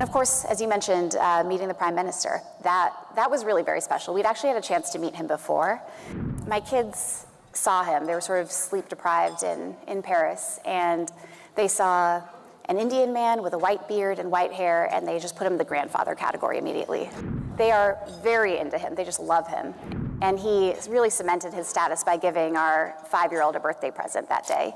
Of course, as you mentioned, meeting the Prime Minister, that was really very special. We'd actually had a chance to meet him before. My kids saw him. They were sort of sleep deprived in Paris, and they saw an Indian man with a white beard and white hair, and they just put him in the grandfather category immediately. They are very into him. They just love him. And he really cemented his status by giving our 5-year-old a birthday present that day.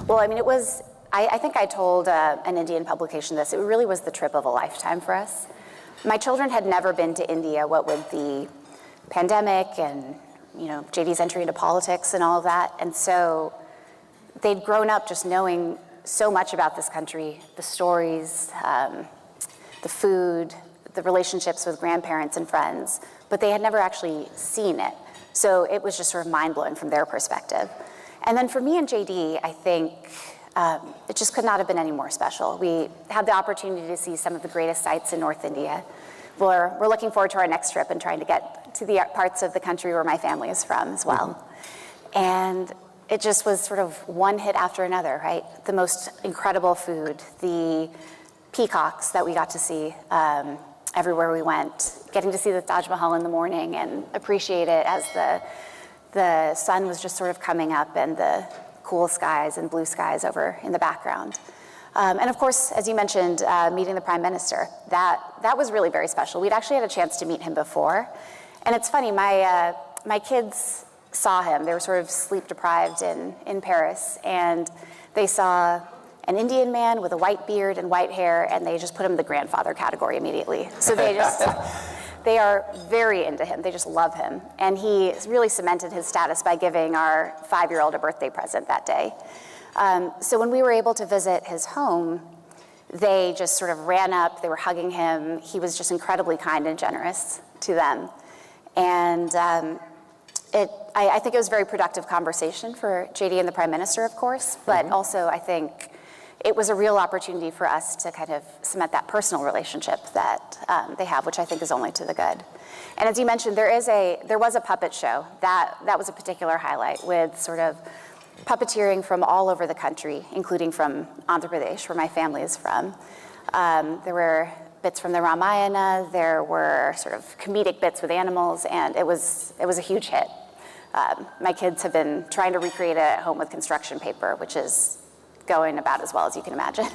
Well, I mean, it was, I think I told an Indian publication this, it really was the trip of a lifetime for us. My children had never been to India, what with the pandemic and, J.D.'s entry into politics and all of that. And so they'd grown up just knowing so much about this country, the stories, the food, the relationships with grandparents and friends, but they had never actually seen it. So it was just sort of mind-blowing from their perspective. And then for me and J.D., I think it just could not have been any more special. We had the opportunity to see some of the greatest sights in North India. We're looking forward to our next trip and trying to get to the parts of the country where my family is from as well. Mm-hmm. And it just was sort of one hit after another, right? The most incredible food, the peacocks that we got to see everywhere we went, getting to see the Taj Mahal in the morning and appreciate it as the sun was just sort of coming up and the cool skies and blue skies over in the background. And of course, as you mentioned, meeting the Prime Minister, that was really very special. We'd actually had a chance to meet him before. And it's funny, my kids saw him. They were sort of sleep deprived in Paris, and they saw an Indian man with a white beard and white hair, and they just put him in the grandfather category immediately. So they are very into him. They just love him. And he really cemented his status by giving our 5-year-old a birthday present that day. So when we were able to visit his home, they just sort of ran up. They were hugging him. He was just incredibly kind and generous to them. And I think it was a very productive conversation for J.D. and the Prime Minister, of course, but also I think it was a real opportunity for us to kind of cement that personal relationship that they have, which I think is only to the good. And as you mentioned, there was a puppet show. That was a particular highlight, with sort of puppeteering from all over the country, including from Andhra Pradesh, where my family is from. There were bits from the Ramayana, there were sort of comedic bits with animals, and it was a huge hit. My kids have been trying to recreate it at home with construction paper, which is going about as well as you can imagine.